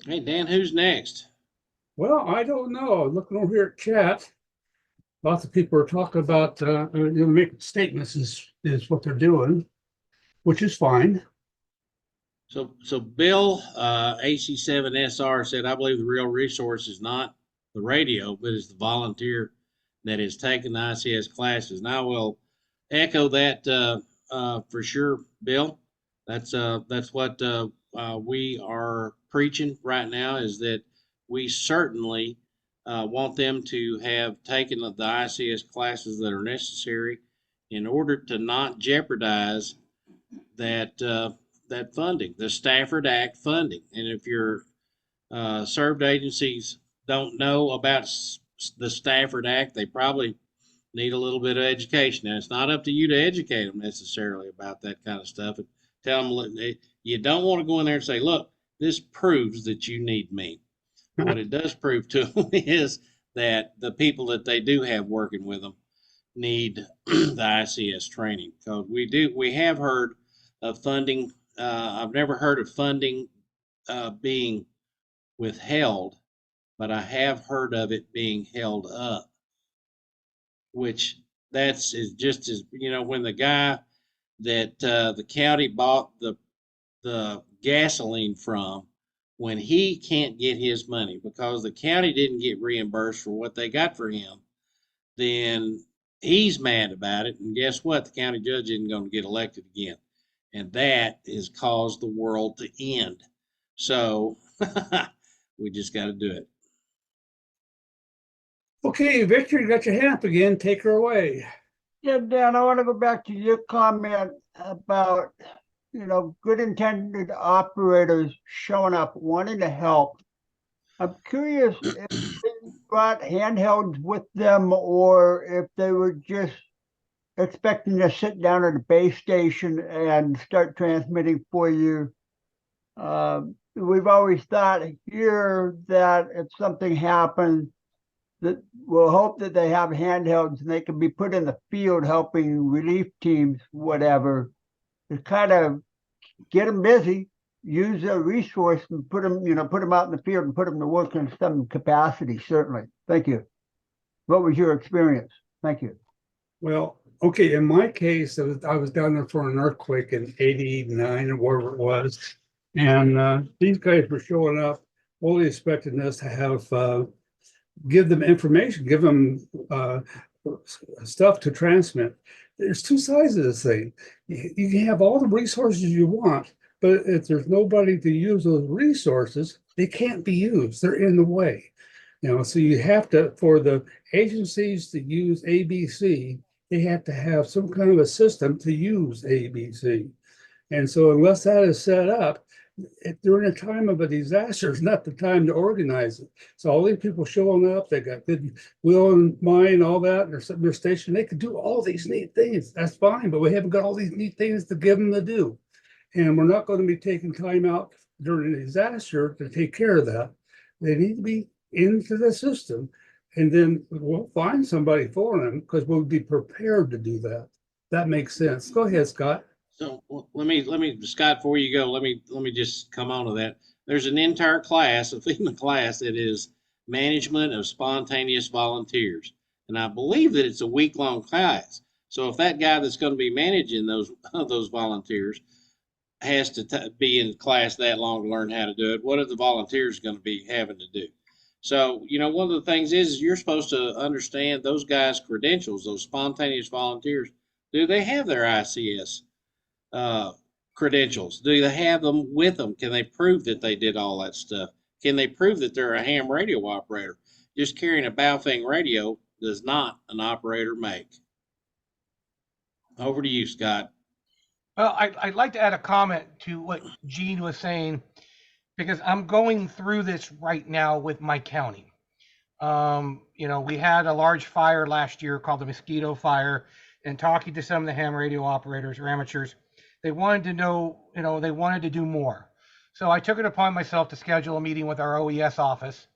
Hey, Dan, who's next? Well, I don't know. Looking over here at chat, lots of people are talking about making statements is what they're doing, which is fine. So Bill, AC7SR said, I believe the real resource is not the radio, but is the volunteer that has taken the ICS classes. And I will echo that for sure, Bill. That's what we are preaching right now, is that we certainly want them to have taken the ICS classes that are necessary in order to not jeopardize that that funding, the Stafford Act funding. And if your served agencies don't know about the Stafford Act, they probably need a little bit of education. Now, it's not up to you to educate them necessarily about that kind of stuff. And tell them you don't want to go in there and say, look, this proves that you need me. What it does prove to them is that the people that they do have working with them need the ICS training. Because we have heard of funding. I've never heard of funding being withheld, but I have heard of it being held up, which is just as, when the guy that the county bought the gasoline from, when he can't get his money because the county didn't get reimbursed for what they got for him, then he's mad about it. And guess what? The county judge isn't going to get elected again. And that has caused the world to end. So we just got to do it. Okay, Victor, you got your hand up again. Take her away. Yeah, Dan, I want to go back to your comment about, good intended operators showing up, wanting to help. I'm curious if they brought handhelds with them or if they were just expecting to sit down at a base station and start transmitting for you. We've always thought here that if something happens, that we'll hope that they have handhelds and they can be put in the field helping relief teams, whatever, to kind of get them busy, use a resource and put them out in the field and put them to work in some capacity, certainly. Thank you. What was your experience? Thank you. Well, Okay, in my case, I was down there for an earthquake in '89 or wherever it was. And these guys were showing up, fully expecting us to have give them information, give them stuff to transmit. There's two sides of this thing. You can have all the resources you want, but if there's nobody to use those resources, they can't be used. They're in the way. So you have to, for the agencies to use ABC, they have to have some kind of a system to use ABC. And so unless that is set up, during a time of a disaster is not the time to organize it. So all these people showing up, they got good will and mind, all that, they're sitting their station, they could do all these neat things. That's fine, but we haven't got all these neat things to give them to do. And we're not going to be taking time out during a disaster to take care of that. They need to be into the system, and then we'll find somebody for them because we'll be prepared to do that. That makes sense. Go ahead, Scott. So let me, Scott, before you go, let me just come on to that. There's an entire class, a FEMA class, that is management of spontaneous volunteers. And I believe that it's a week-long class. So if that guy that's going to be managing those volunteers has to be in class that long to learn how to do it, what are the volunteers going to be having to do? So, one of the things is you're supposed to understand those guys' credentials, those spontaneous volunteers. Do they have their ICS credentials? Do they have them with them? Can they prove that they did all that stuff? Can they prove that they're a ham radio operator? Just carrying a Baofeng radio does not an operator make. Over to you, Scott. Well, I'd like to add a comment to what Gene was saying, because I'm going through this right now with my county. We had a large fire last year called the Mosquito Fire, and talking to some of the ham radio operators or amateurs, they wanted to know, they wanted to do more. So I took it upon myself to schedule a meeting with our OES office.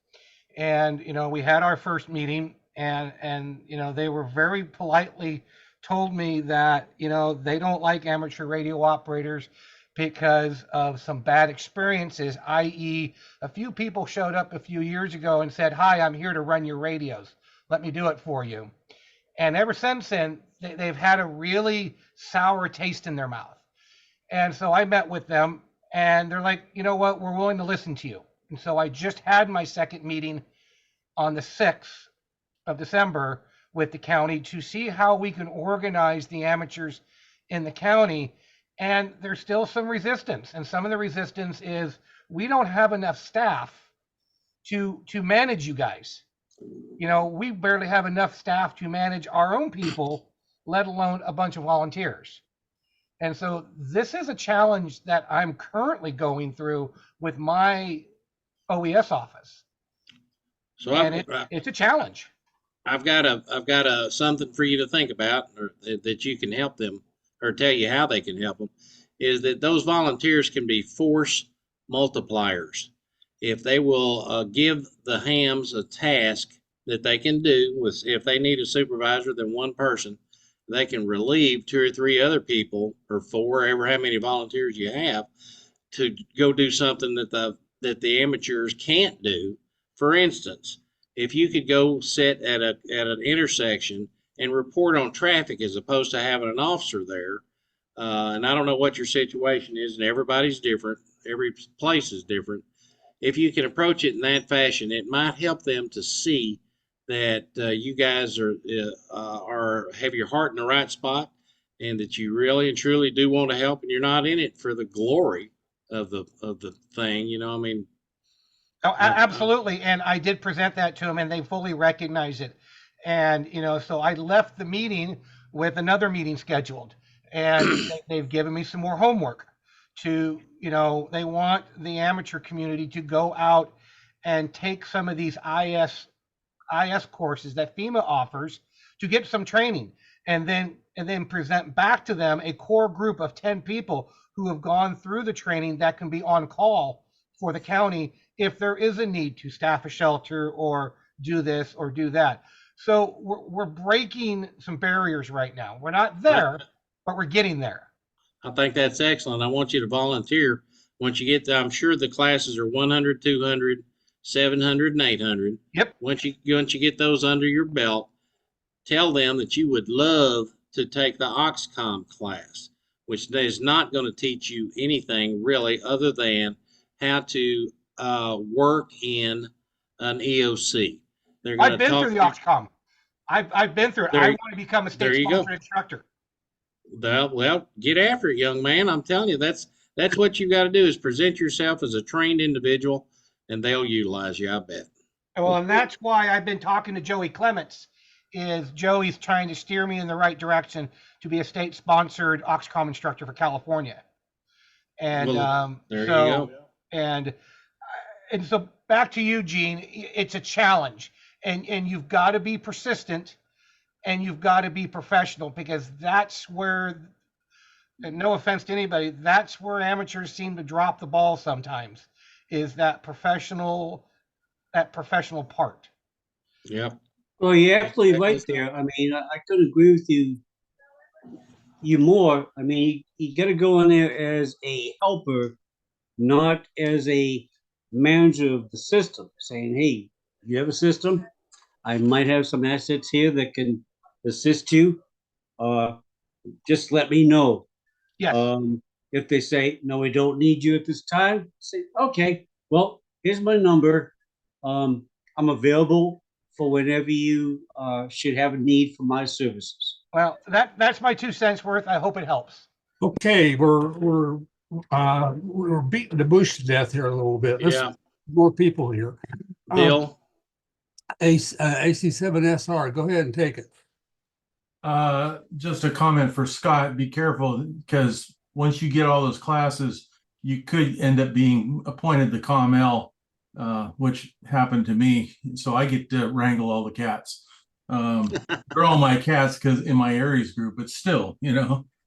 And, we had our first meeting, and they were very politely told me that, they don't like amateur radio operators because of some bad experiences, i.e. a few people showed up a few years ago and said, "Hi, I'm here to run your radios. Let me do it for you." And ever since then, they've had a really sour taste in their mouth. And so I met with them, and they're like, "You know what, we're willing to listen to you." And so I just had my second meeting on the 6th of December with the county to see how we can organize the amateurs in the county. And there's still some resistance. And some of the resistance is we don't have enough staff to manage you guys. We barely have enough staff to manage our own people, let alone a bunch of volunteers. And so this is a challenge that I'm currently going through with my OES office. So it's a challenge. I've got a something for you to think about, or that you can help them, or tell you how they can help them, is that those volunteers can be force multipliers. If they will give the hams a task that they can do, if they need a supervisor than one person, they can relieve 2 or 3 other people, or 4, ever how many volunteers you have, to go do something that the amateurs can't do. For instance, if you could go sit at an intersection and report on traffic as opposed to having an officer there, and I don't know what your situation is, and everybody's different, every place is different. If you can approach it in that fashion, it might help them to see that you guys are have your heart in the right spot, and that you really and truly do want to help, and you're not in it for the glory of the thing. I mean. Oh, absolutely. And I did present that to them, and they fully recognize it. And, so I left the meeting with another meeting scheduled, and they've given me some more homework to, they want the amateur community to go out and take some of these IS courses that FEMA offers to get some training, and then present back to them a core group of 10 people who have gone through the training that can be on call for the county if there is a need to staff a shelter or do this or do that. So we're breaking some barriers right now. We're not there, but we're getting there. I think that's excellent. I want you to volunteer. Once you get there, I'm sure the classes are 100, 200, 700, and 800. Yep. Once you get those under your belt, tell them that you would love to take the Oxcom class, which is not going to teach you anything really other than how to work in an EOC. They're going I've to been talk through the Oxcom. I've been through it. I There, want to become a there you go. state-sponsored instructor. Well, get after it, young man. I'm telling you, that's what you got to do is present yourself as a trained individual, and they'll utilize you. I bet. Well, and that's why I've been talking to Joey Clements. Is Joey's trying to steer me in the right direction to be a state-sponsored Oxcom instructor for California. And Well, there you so go. and so back to you, Gene. It's a challenge, and you've got to be persistent, and you've got to be professional, because that's where, and no offense to anybody, that's where amateurs seem to drop the ball sometimes, is that professional part. Yep. Well, you're absolutely right there. I mean, I couldn't agree with you more. I mean, you got to go in there as a helper, not as a manager of the system, saying, hey, you have a system. I might have some assets here that can assist you. Just let me know. Yes. If they say, no, we don't need you at this time, say, okay, well, here's my number. I'm available for whenever you should have a need for my services. Well, that's my 2 cents worth. I hope it helps. Okay, we're beating the bush to death here a little bit. Let's Yeah. more people here. Bill. AC7SR, go ahead and take it. Just a comment for Scott, be careful, because once you get all those classes, you could end up being appointed the COML, which happened to me. So I get to wrangle all the cats. They're all my cats because in my Aries group, but still,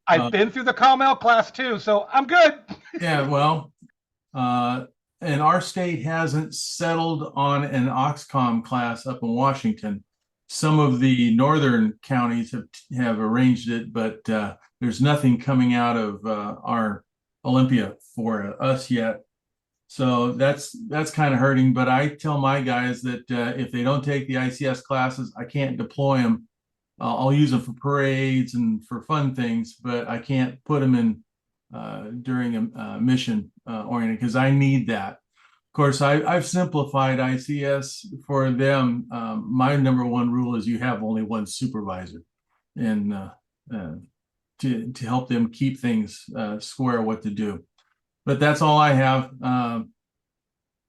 I've been through the COML class too, so I'm good. Yeah, well, and our state hasn't settled on an Oxcom class up in Washington. Some of the northern counties have arranged it, but there's nothing coming out of our Olympia for us yet. So that's kind of hurting. But I tell my guys that if they don't take the ICS classes, I can't deploy them. I'll use them for parades and for fun things, but I can't put them in during a mission oriented, because I need that. Of course, I've simplified ICS for them. My number one rule is you have only one supervisor, and to help them keep things square what to do. But that's all I have.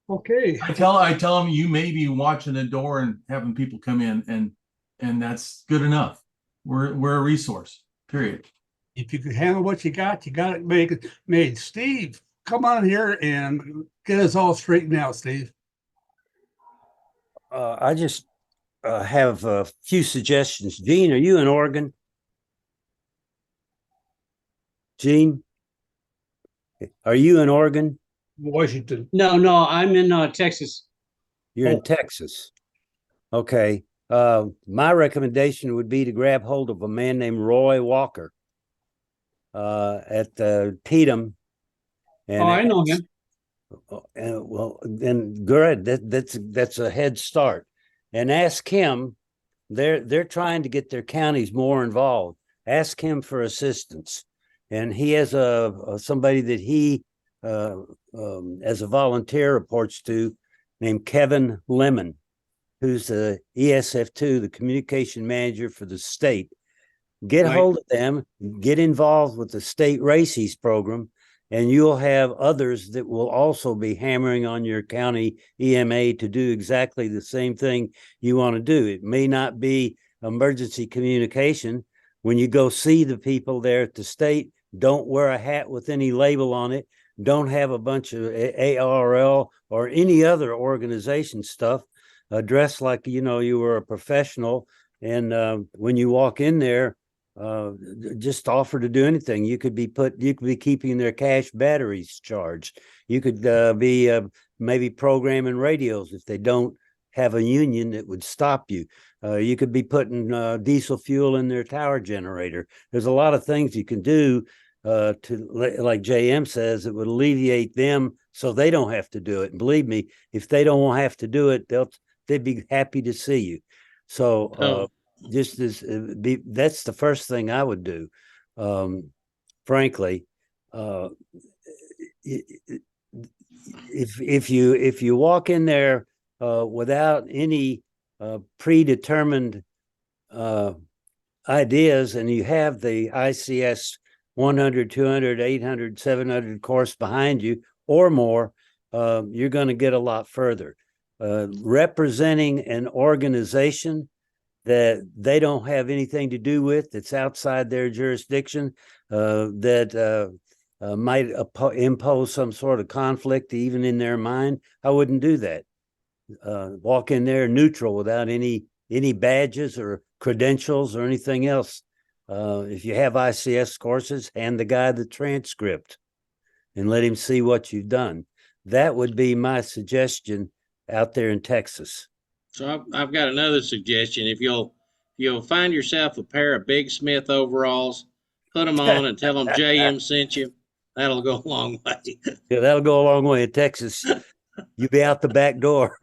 Okay. I tell them you may be watching the door and having people come in, and that's good enough. We're a resource. Period. If you can handle what you got it made. Steve, come on here and get us all straightened out, Steve. I just have a few suggestions. Gene, are you in Oregon? Gene, are you in Oregon? Washington. No, I'm in Texas. You're in Texas. Okay. My recommendation would be to grab hold of a man named Roy Walker at Tatum. And I know him. And well, then good. That's a head start. And ask him. They're trying to get their counties more involved. Ask him for assistance. And he has somebody that he as a volunteer reports to, named Kevin Lemon, who's the ESF2, the communication manager for the state. Get hold of them, get involved with the state RACES program, and you'll have others that will also be hammering on your county EMA to do exactly the same thing you want to do. It may not be emergency communication. When you go see the people there at the state, don't wear a hat with any label on it. Don't have a bunch of ARL or any other organization stuff. Dress like you were a professional, and when you walk in there, just offer to do anything. You could be keeping their cash batteries charged. You could be maybe programming radios if they don't have a union that would stop you. You could be putting diesel fuel in their tower generator. There's a lot of things you can do to, like JM says, it would alleviate them so they don't have to do it. And believe me, if they don't have to do it, they'd be happy to see you. So just as that's the first thing I would do. Frankly, if you walk in there without any predetermined ideas, and you have the ICS 100, 200, 800, 700 course behind you or more, you're going to get a lot further. Representing an organization that they don't have anything to do with, that's outside their jurisdiction, that might impose some sort of conflict even in their mind, I wouldn't do that. Walk in there neutral without any badges or credentials or anything else. If you have ICS courses, hand the guy the transcript and let him see what you've done. That would be my suggestion out there in Texas. So I've got another suggestion. If you'll find yourself a pair of Big Smith overalls, put them on and tell them JM sent you. That'll go a long way. Yeah, that'll go a long way in Texas. You'll be out the back door.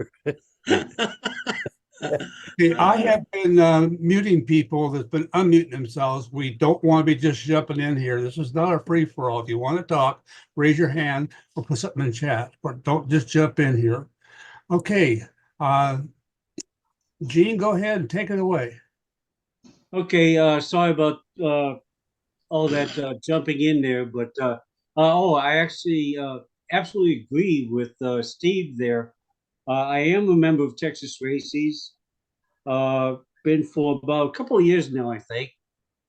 Okay, I have been muting people that's been unmuting themselves. We don't want to be just jumping in here. This is not a free for all. If you want to talk, raise your hand or put something in chat, but don't just jump in here. Okay, Gene, go ahead and take it away. Okay, sorry about all that jumping in there, but I actually absolutely agree with Steve there. I am a member of Texas Races, been for about a couple of years now, I think,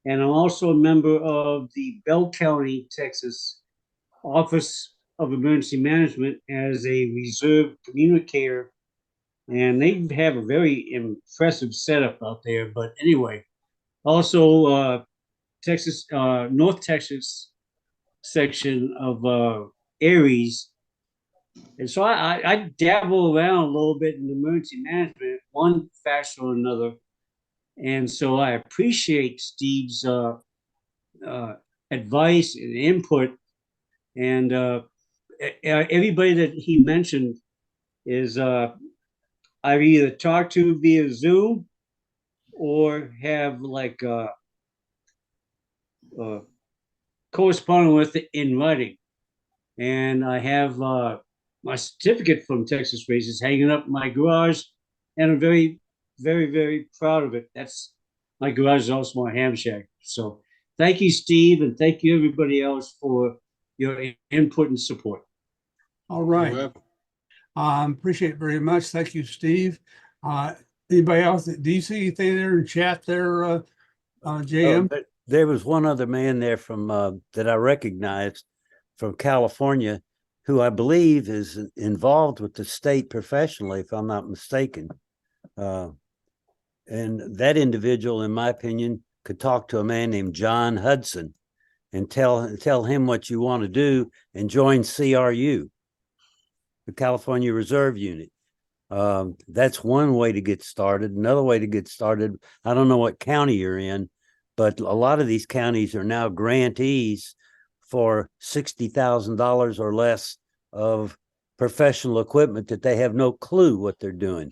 and I'm also a member of the Bell County, Texas Office of Emergency Management as a reserve communicator, and they have a very impressive setup out there. But anyway, also Texas, North Texas section of Aries. And so I dabble around a little bit in emergency management, one fashion or another. And so I appreciate Steve's advice and input. And everybody that he mentioned is I've either talked to via Zoom or have like corresponding with it in writing. And I have my certificate from Texas Races hanging up in my garage, and I'm very, very, very proud of it. That's my garage is also my ham shack. So thank you, Steve, and thank you everybody else for your input and support. All right. Appreciate it very much. Thank you, Steve. Anybody else? Do you see anything there in chat there, JM? There was one other man there from that I recognized from California, who I believe is involved with the state professionally, if I'm not mistaken. And that individual, in my opinion, could talk to a man named John Hudson and tell him what you want to do and join CRU, the California Reserve Unit. That's one way to get started. Another way to get started, I don't know what county you're in, but a lot of these counties are now grantees for $60,000 or less of professional equipment that they have no clue what they're doing.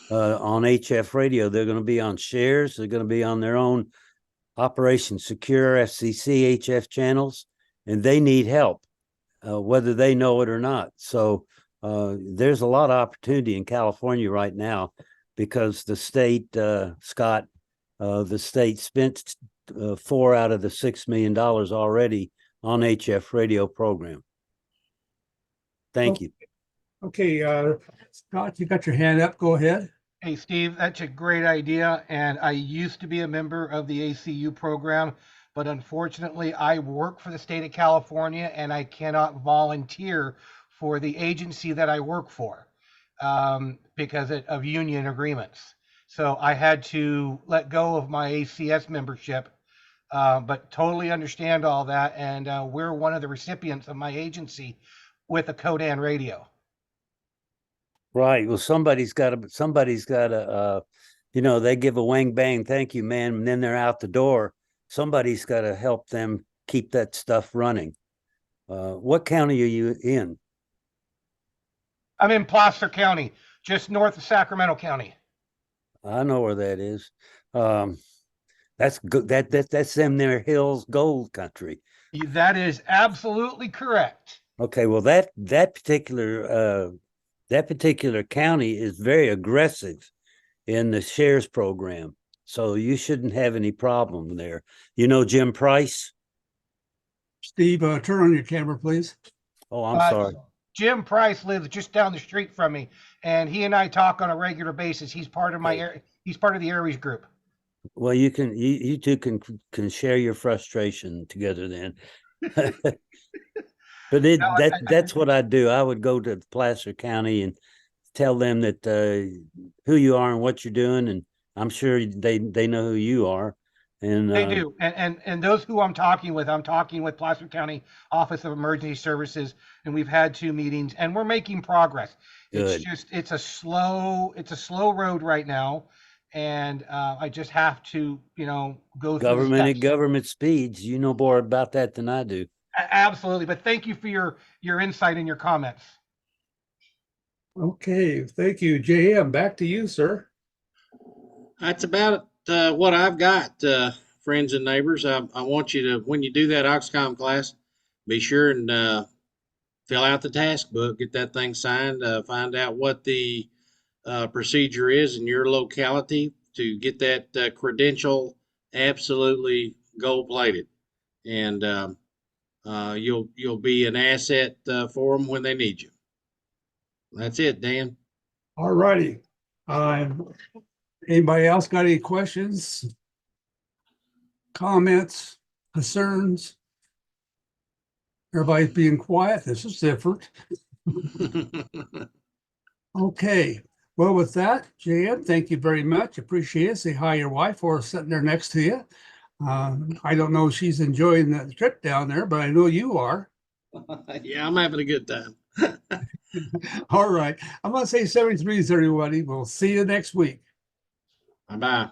On HF radio, they're going to be on shares. They're going to be on their own Operation Secure FCC HF channels, and they need help, whether they know it or not. So there's a lot of opportunity in California right now because the state, Scott, the state spent $4 out of the $6 million already on HF radio program. Thank you. Okay, Scott, you got your hand up. Go ahead. Hey, Steve, that's a great idea. And I used to be a member of the ACU program, but unfortunately, I work for the state of California and I cannot volunteer for the agency that I work for because of union agreements. So I had to let go of my ACS membership, but totally understand all that. And we're one of the recipients of my agency with a Codan radio. Right. Well, somebody's got to, they give a wang bang, thank you, man, and then they're out the door. Somebody's got to help them keep that stuff running. What county are you in? I'm in Placer County, just north of Sacramento County. I know where that is. That's good. That's them there hills gold country. That is absolutely correct. Okay, well that particular county is very aggressive in the shares program, so you shouldn't have any problem there. You know Jim Price? Steve, turn on your camera, please. Oh, I'm Uh, sorry. Jim Price lives just down the street from me, and he and I talk on a regular basis. He's part of he's part of the Aries group. Well, you two can share your frustration together then. But that's what I'd do. I would go to Placer County and tell them that who you are and what you're doing, and I'm sure they know who you are. And They do, and those who I'm talking with Placer County Office of Emergency Services, and we've had 2 meetings, and we're making progress. Good. It's a slow road right now, and I just have to, go through the steps. At government speeds. You know more about that than I do. Absolutely, but thank you for your insight and your comments. Okay, thank you, JM. Back to you, sir. That's about what I've got, friends and neighbors. I want you to, when you do that Oxcom class, be sure and fill out the task book, get that thing signed, find out what the procedure is in your locality to get that credential absolutely gold plated, and you'll be an asset for them when they need you. That's it, Dan. All righty. Anybody else got any questions, comments, concerns? Everybody's being quiet. This is different. Okay. Well, with that, Jan, thank you very much. Appreciate it. Say hi to your wife or sitting there next to you. I don't know if she's enjoying the trip down there, but I know you are. Yeah, I'm having a good time. All right. I'm going to say 73s, everybody. We'll see you next week. Bye-bye.